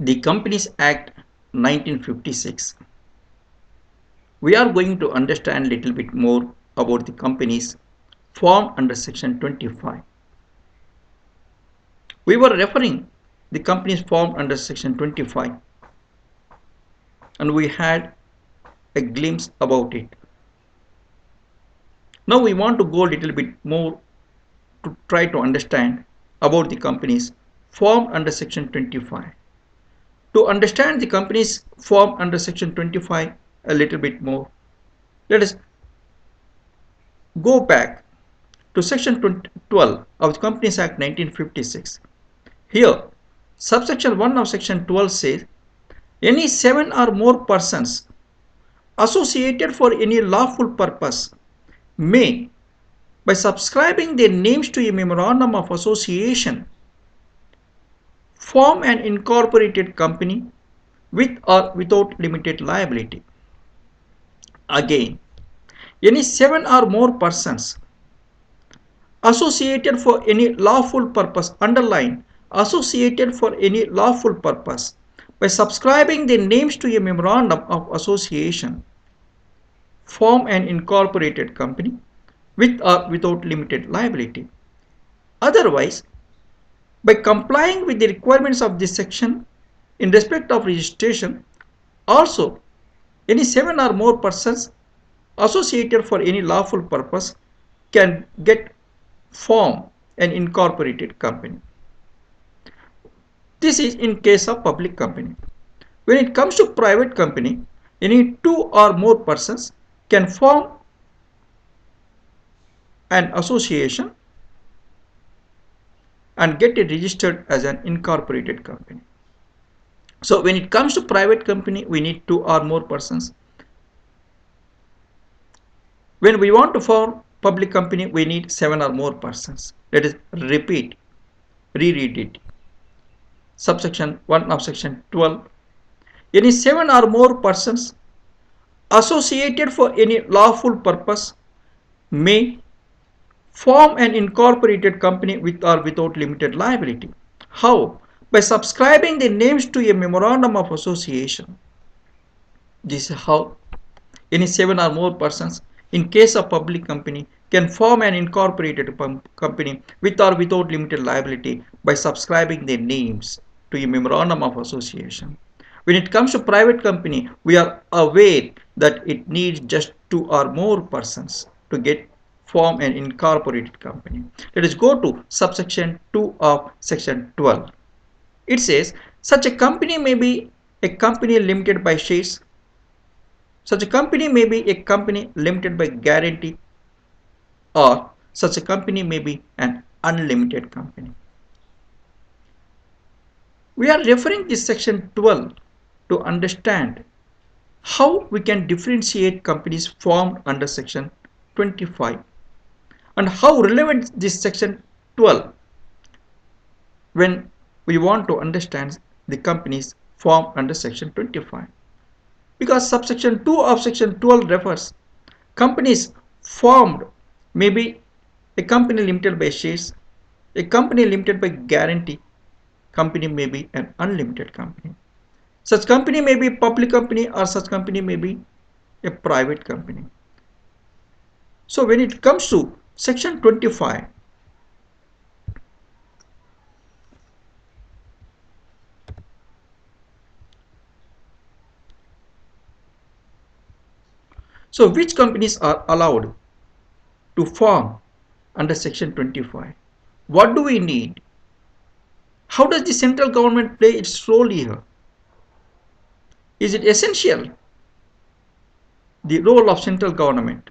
The Companies Act 1956. We are going to understand a little bit more about the companies formed under Section 25. We were referring the companies formed under Section 25 and we had a glimpse about it. Now we want to go a little bit more to try to understand about the companies formed under Section 25. To understand the companies formed under Section 25 a little bit more, let us go back to Section 12 of the Companies Act 1956. Here, subsection 1 of Section 12 says, any 7 or more persons associated for any lawful purpose may, by subscribing their names to a memorandum of association, form an incorporated company with or without limited liability. Again, any 7 or more persons associated for any lawful purpose, underline associated for any lawful purpose, by subscribing their names to a memorandum of association, form an incorporated company with or without limited liability. Otherwise, by complying with the requirements of this section in respect of registration, also any 7 or more persons associated for any lawful purpose can form an incorporated company. This is in case of public company. When it comes to private company, any 2 or more persons can form an association and get it registered as an incorporated company. So when it comes to private company, we need 2 or more persons. When we want to form public company, we need 7 or more persons. Let us reread it. Subsection 1 of Section 12. Any 7 or more persons associated for any lawful purpose may form an incorporated company with or without limited liability. How? By subscribing their names to a memorandum of association. This is how any 7 or more persons in case of public company can form an incorporated company with or without limited liability by subscribing their names to a memorandum of association. When it comes to private company, we are aware that it needs just 2 or more persons to form an incorporated company. Let us go to subsection 2 of Section 12. It says, such a company may be a company limited by shares. Such a company may be a company limited by guarantee, or such a company may be an unlimited company. We are referring this Section 12 to understand how we can differentiate companies formed under Section 25 and how relevant this Section 12 when we want to understand the companies formed under Section 25. Because subsection 2 of Section 12 refers companies formed may be a company limited by shares, a company limited by guarantee, company may be an unlimited company. Such company may be a public company or such company may be a private company. So when it comes to Section 25, so which companies are allowed to form under Section 25? What do we need? How does the central government play its role here? Is it essential? The role of central government.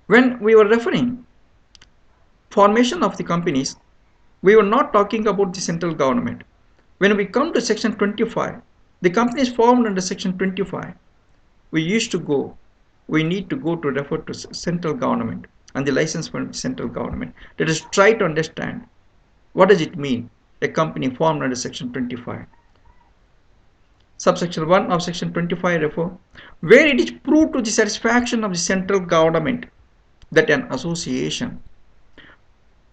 When we were referring formation of the companies, we were not talking about the central government. When we come to Section 25, the companies formed under Section 25, we need to go to refer to central government and the license from central government. Let us try to understand what does it mean, a company formed under Section 25. Subsection 1 of Section 25 refer, where it is proved to the satisfaction of the central government that an association,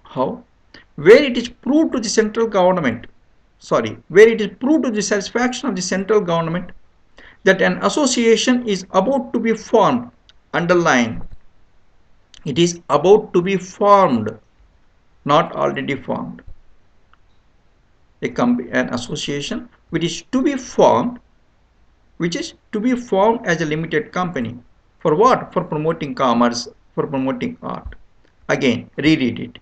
how? Where it is proved to the central government where it is proved to the satisfaction of the central government that an association is about to be formed. Underline, it is about to be formed, not already formed. An association which is to be formed, as a limited company. For what? For promoting commerce, for promoting art. Again, reread it.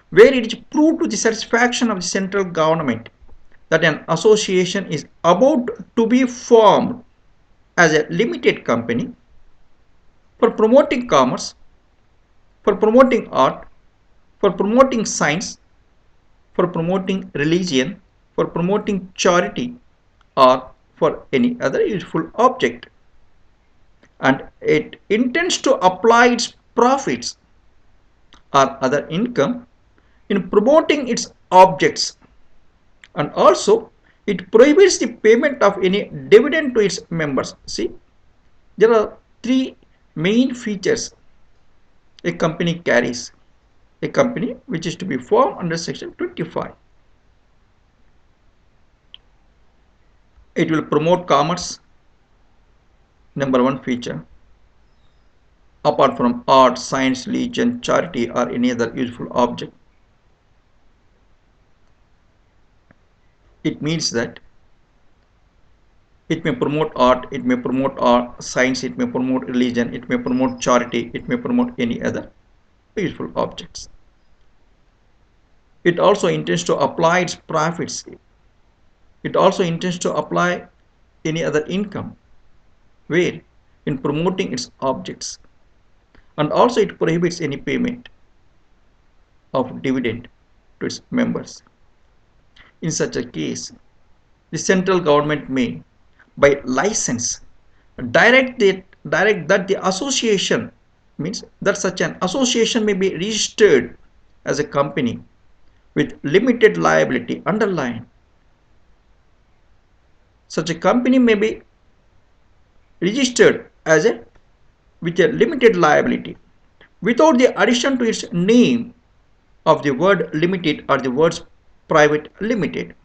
Where it is proved to the satisfaction of the central government that an association is about to be formed as a limited company for promoting commerce, for promoting art, for promoting science, for promoting religion, for promoting charity, or for any other useful object. And it intends to apply its profits or other income in promoting its objects, and also it prohibits the payment of any dividend to its members. See, there are three main features a company carries. A company which is to be formed under section 25. It will promote commerce, number one feature. Apart from art, science, religion, charity, or any other useful object. It means that it may promote art, it may promote science, it may promote religion, it may promote charity, it may promote any other useful objects. It also intends to apply its profits. It also intends to apply any other income. Where? In promoting its objects. And also it prohibits any payment of dividend to its members. In such a case, the central government may, by license, direct that the association, means that such an association may be registered as a company with limited liability. Underline, such a company may be registered as a with a limited liability without the addition to its name of the word limited or the words private limited.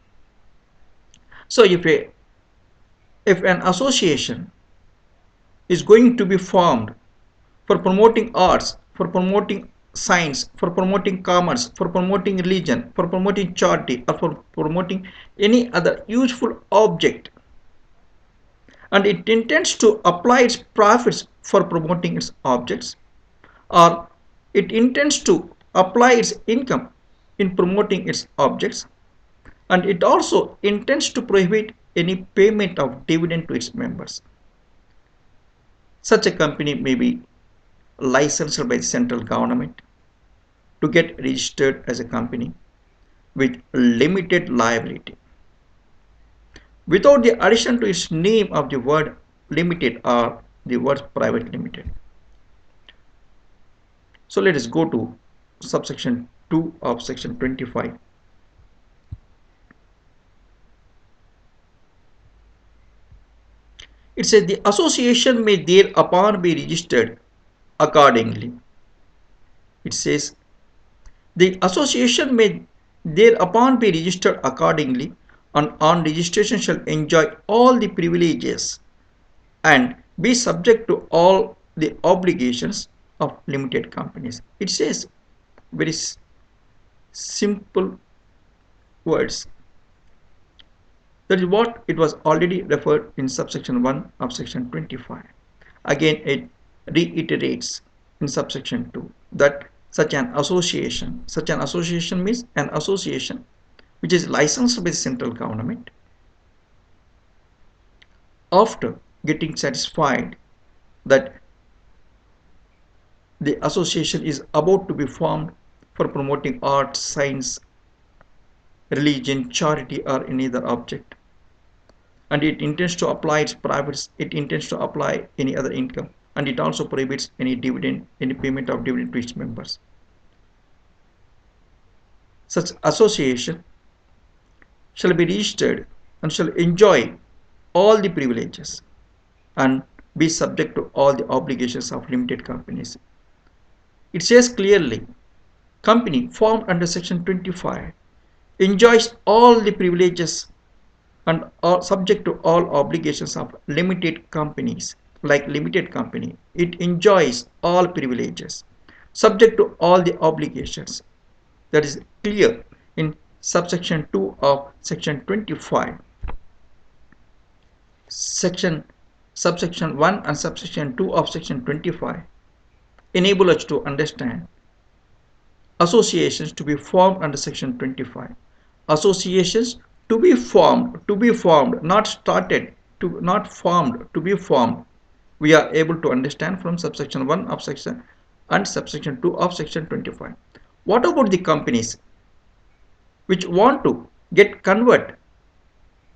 So if an association is going to be formed for promoting arts, for promoting science, for promoting commerce, for promoting religion, for promoting charity, or for promoting any other useful object, and it intends to apply its profits for promoting its objects, or it intends to apply its income in promoting its objects, and it also intends to prohibit any payment of dividend to its members. Such a company may be licensed by the central government to get registered as a company with limited liability without the addition to its name of the word limited or the word private limited. So let us go to subsection 2 of section 25. It says the association may thereupon be registered accordingly. It says the association may thereupon be registered accordingly, and on registration shall enjoy all the privileges and be subject to all the obligations of limited companies. It says very simple words. That is what it was already referred in subsection 1 of section 25. Again, it reiterates in subsection 2 that such an association means an association which is licensed by the central government, after getting satisfied that the association is about to be formed for promoting art, science, religion, charity, or any other object, and it intends to apply its profits, it intends to apply any other income, and it also prohibits any dividend, any payment of dividend to its members. Such association shall be registered and shall enjoy all the privileges and be subject to all the obligations of limited companies. It says clearly, company formed under section 25 enjoys all the privileges and are subject to all obligations of limited companies. Like limited company, it enjoys all privileges subject to all the obligations. That is clear in subsection 2 of section 25. Subsection 1 and subsection 2 of section 25 enable us to understand associations to be formed under section 25. Associations to be formed, not started, not formed, to be formed. We are able to understand from subsection 1 of section and subsection 2 of section 25. What about the companies which want to get convert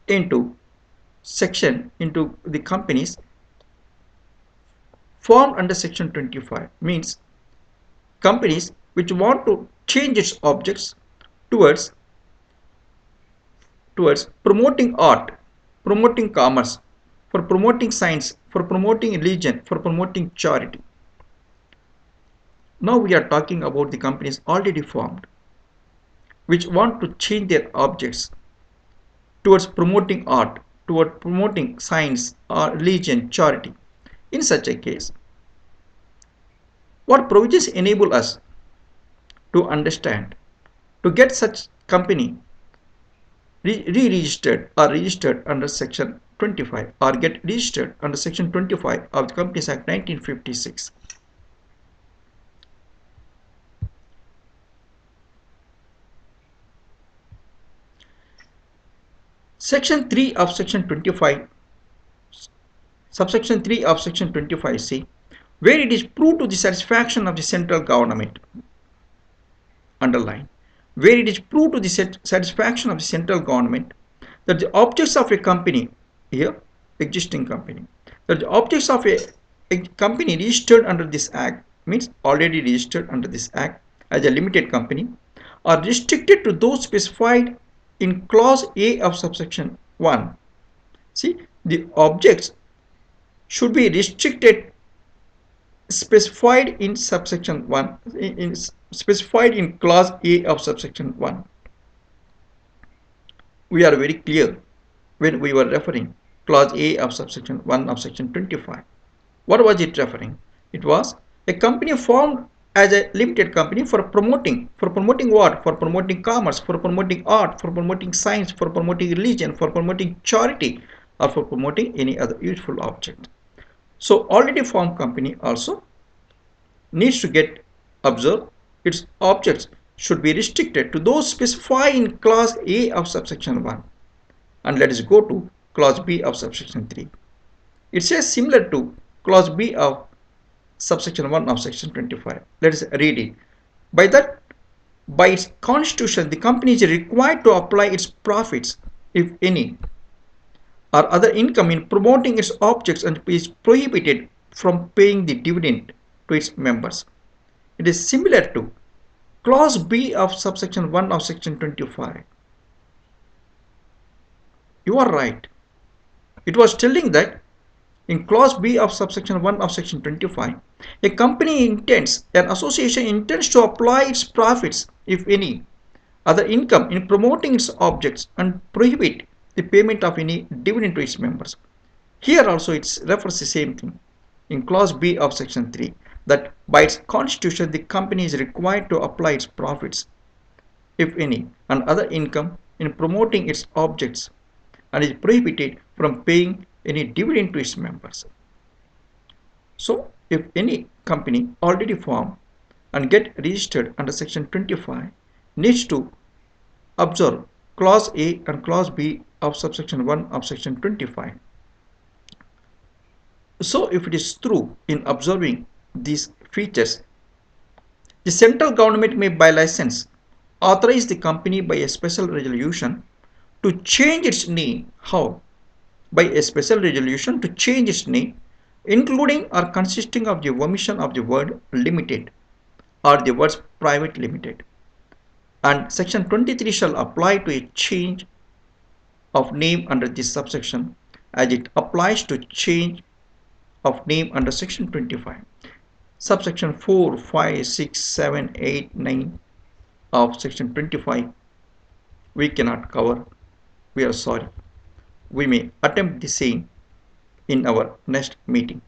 into the companies formed under section 25? Means companies which want to change its objects towards promoting art, promoting commerce, for promoting science, for promoting religion, for promoting charity. Now we are talking about the companies already formed which want to change their objects towards promoting art, toward promoting science or religion, charity. In such a case, what provisions enable us to understand, to get such company re-registered or registered under section 25 or get registered under section 25 of the Companies Act 1956? Section 3 of section 25, subsection 3 of section 25C, where it is proved to the satisfaction of the central government, underline, where it is proved to the satisfaction of the central government that the objects of a company, here existing company, that the objects of a company registered under this act, means already registered under this act as a limited company, are restricted to those specified in clause A of subsection 1. See, the objects should be restricted, specified in subsection 1, specified in clause A of subsection 1. We are very clear when we were referring clause A of subsection 1 of section 25. What was it referring? It was a company formed as a limited company for promoting what? For promoting commerce, for promoting art, for promoting science, for promoting religion, for promoting charity, or for promoting any other useful object. So already formed company also needs to get observed. Its objects should be restricted to those specified in clause A of subsection 1. And let us go to clause B of subsection 3. It says similar to clause B of subsection 1 of section 25. Let us read it. By its constitution, the company is required to apply its profits, if any, or other income in promoting its objects, and is prohibited from paying the dividend to its members. It is similar to clause B of subsection 1 of section 25. You are right. It was telling that in clause B of subsection 1 of section 25, a company intends, an association intends to apply its profits, if any, other income in promoting its objects and prohibit the payment of any dividend to its members. Here also it refers the same thing in clause B of section 3, that by its constitution the company is required to apply its profits, if any, and other income in promoting its objects and is prohibited from paying any dividend to its members. So if any company already formed and get registered under section 25 needs to observe clause A and clause B of subsection 1 of section 25. So if it is true in observing these features, the central government may by license authorize the company by a special resolution to change its name. How? By a special resolution to change its name, including or consisting of the omission of the word limited or the words private limited. And section 23 shall apply to a change of name under this subsection as it applies to change of name under section 25. Subsection 4, 5, 6, 7, 8, 9 of section 25 we cannot cover. We are sorry. We may attempt the same in our next meeting.